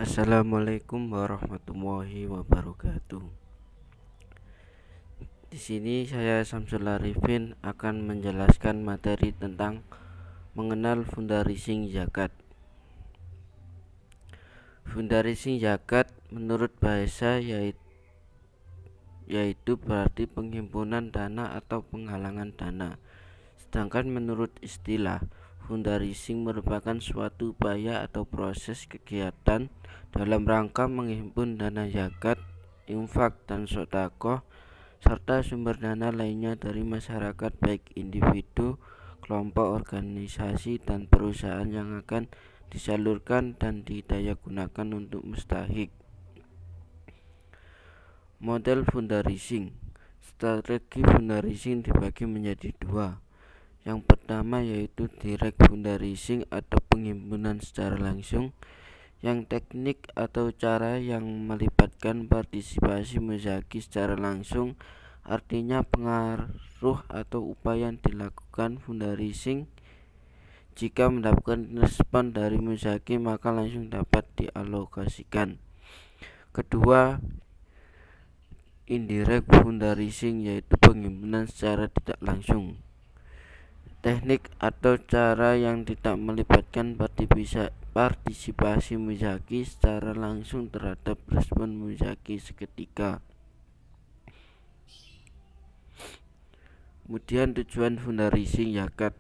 Assalamualaikum warahmatullahi wabarakatuh. Di sini saya Samsul Arifin akan menjelaskan materi tentang mengenal fundraising zakat. Fundraising zakat menurut bahasa yaitu berarti penghimpunan dana atau penggalangan dana. Sedangkan menurut istilah, fundraising merupakan suatu upaya atau proses kegiatan dalam rangka menghimpun dana zakat, infak, dan sedekah serta sumber dana lainnya dari masyarakat baik individu, kelompok, organisasi, dan perusahaan yang akan disalurkan dan didayagunakan untuk mustahik. Model fundraising. Strategi fundraising dibagi menjadi dua. Yang pertama yaitu direct fundraising atau penghimpunan secara langsung. Yang teknik atau cara yang melibatkan partisipasi muzaki secara langsung, artinya pengaruh atau upaya yang dilakukan fundraising jika mendapatkan respon dari muzaki maka langsung dapat dialokasikan. Kedua, indirect fundraising yaitu penghimpunan secara tidak langsung. Teknik atau cara yang tidak melibatkan partisipasi muzaki secara langsung terhadap respon muzaki seketika. Kemudian tujuan fundraising zakat.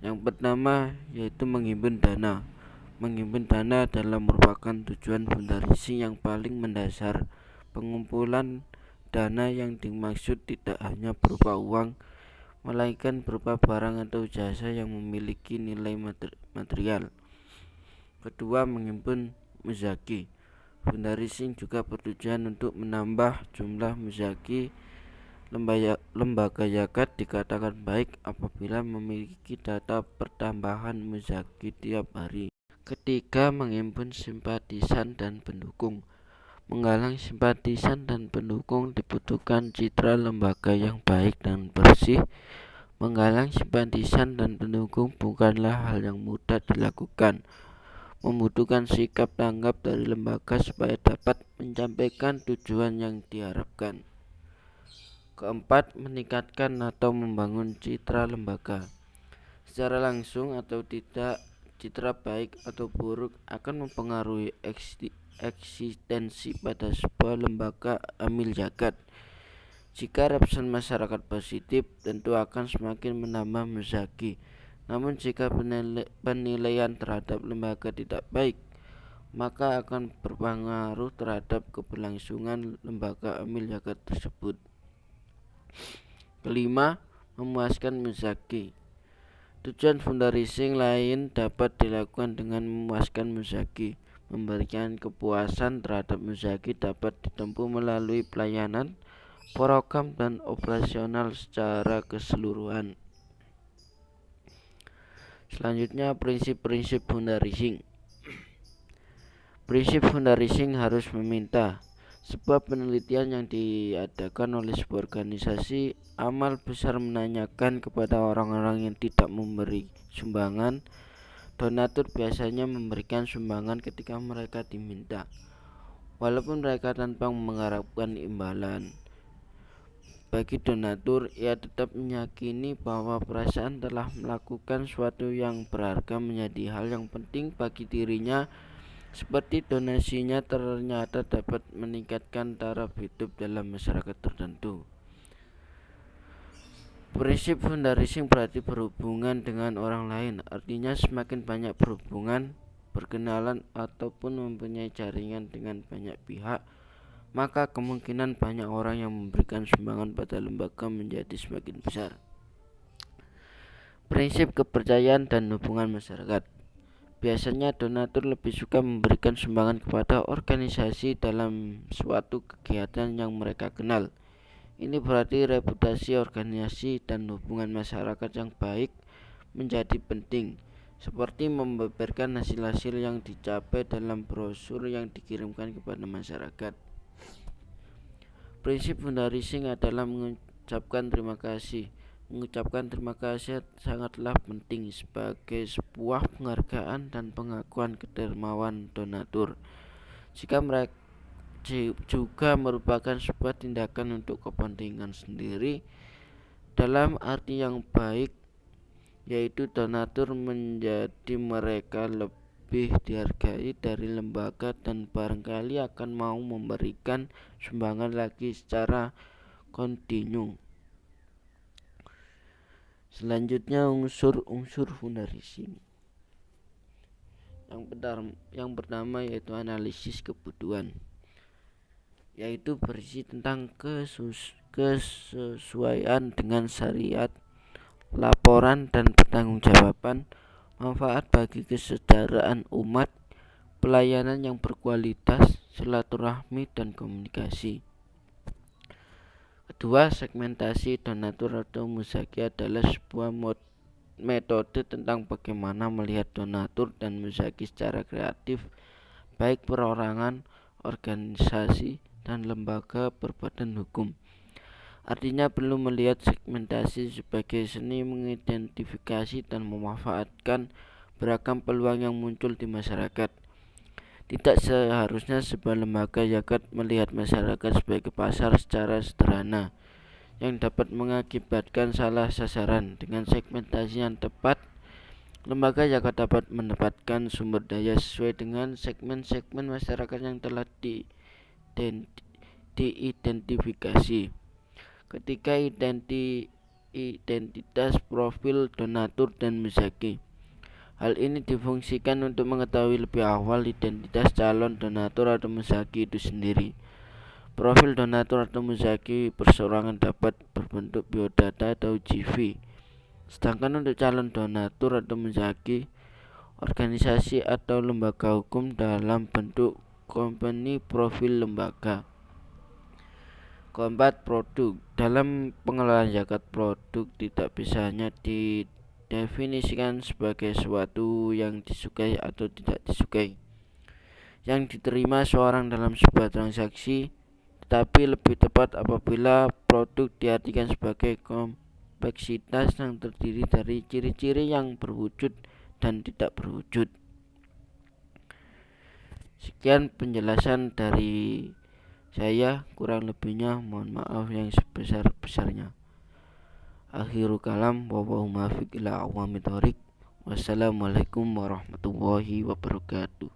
Yang pertama yaitu menghimpun dana. Menghimpun dana adalah merupakan tujuan fundraising yang paling mendasar. Pengumpulan dana yang dimaksud tidak hanya berupa uang, melainkan berupa barang atau jasa yang memiliki nilai material. Kedua, menghimpun muzaki. Fundraising juga bertujuan untuk menambah jumlah muzaki. Lembaga zakat dikatakan baik apabila memiliki data pertambahan muzaki tiap hari. Ketiga, menghimpun simpatisan dan pendukung. Menggalang simpatisan dan pendukung dibutuhkan citra lembaga yang baik dan bersih. Menggalang simpatisan dan pendukung bukanlah hal yang mudah dilakukan. Membutuhkan sikap tanggap dari lembaga supaya dapat mencapai tujuan yang diharapkan. Keempat, meningkatkan atau membangun citra lembaga. Secara langsung atau tidak, citra baik atau buruk akan mempengaruhi eksistensi pada sebuah lembaga amil zakat. Jika respon masyarakat positif, tentu akan semakin menambah muzaki. Namun jika penilaian terhadap lembaga tidak baik, maka akan berpengaruh terhadap keberlangsungan lembaga amil zakat tersebut. Kelima, memuaskan muzaki. Tujuan fundraising lain dapat dilakukan dengan memuaskan muzaki. Memberikan kepuasan terhadap muzaki dapat ditempuh melalui pelayanan, program, dan operasional secara keseluruhan. Selanjutnya, prinsip-prinsip fundraising. Prinsip fundraising harus meminta. Sebuah penelitian yang diadakan oleh sebuah organisasi amal besar menanyakan kepada orang-orang yang tidak memberi sumbangan. Donatur biasanya memberikan sumbangan ketika mereka diminta, walaupun mereka tanpa mengharapkan imbalan. Bagi donatur, ia tetap meyakini bahwa perasaan telah melakukan sesuatu yang berharga menjadi hal yang penting bagi dirinya, seperti donasinya ternyata dapat meningkatkan taraf hidup dalam masyarakat tertentu. Prinsip fundraising berarti berhubungan dengan orang lain, artinya semakin banyak berhubungan, berkenalan, ataupun mempunyai jaringan dengan banyak pihak, maka kemungkinan banyak orang yang memberikan sumbangan pada lembaga menjadi semakin besar. Prinsip kepercayaan dan hubungan masyarakat. Biasanya donatur lebih suka memberikan sumbangan kepada organisasi dalam suatu kegiatan yang mereka kenal. Ini berarti reputasi organisasi dan hubungan masyarakat yang baik menjadi penting, seperti membeberkan hasil-hasil yang dicapai dalam brosur yang dikirimkan kepada masyarakat. Prinsip fundraising adalah mengucapkan terima kasih. Mengucapkan terima kasih sangatlah penting sebagai sebuah penghargaan dan pengakuan kedermawan donatur. jika mereka juga merupakan sebuah tindakan untuk kepentingan sendiri dalam arti yang baik, yaitu donatur menjadi mereka lebih dihargai dari lembaga dan barangkali akan mau memberikan sumbangan lagi secara kontinu. Selanjutnya unsur-unsur fundraising. Yang pertama yaitu analisis kebutuhan, yaitu berisi tentang kesesuaian dengan syariat, laporan dan pertanggungjawaban, manfaat bagi kesejahteraan umat, pelayanan yang berkualitas, silaturahmi dan komunikasi. Kedua, segmentasi donatur atau muzaki adalah sebuah metode tentang bagaimana melihat donatur dan muzaki secara kreatif, baik perorangan, organisasi, dan lembaga berbadan hukum. Artinya perlu melihat segmentasi sebagai seni mengidentifikasi dan memanfaatkan beragam peluang yang muncul di masyarakat. Tidak seharusnya sebuah lembaga zakat melihat masyarakat sebagai pasar secara sederhana yang dapat mengakibatkan salah sasaran. Dengan segmentasi yang tepat, lembaga zakat dapat mendapatkan sumber daya sesuai dengan segmen-segmen masyarakat yang telah diidentifikasi. Ketika identitas profil donatur dan muzaki, hal ini difungsikan untuk mengetahui lebih awal identitas calon donatur atau muzaki itu sendiri. Profil donatur atau muzaki perseorangan dapat berbentuk biodata atau CV. Sedangkan untuk calon donatur atau muzaki, organisasi atau lembaga hukum dalam bentuk company profil lembaga. Keempat, produk. Dalam pengelolaan zakat, produk tidak bisa hanya didefinisikan sebagai sesuatu yang disukai atau tidak disukai, yang diterima seorang dalam sebuah transaksi, tetapi lebih tepat apabila produk diartikan sebagai kompleksitas yang terdiri dari ciri-ciri yang berwujud dan tidak berwujud. Sekian penjelasan dari saya, kurang lebihnya mohon maaf yang sebesar-besarnya. Akhirul kalam, wallahu muwaffiq ila aqwamit thoriq. Wassalamualaikum warahmatullahi wabarakatuh.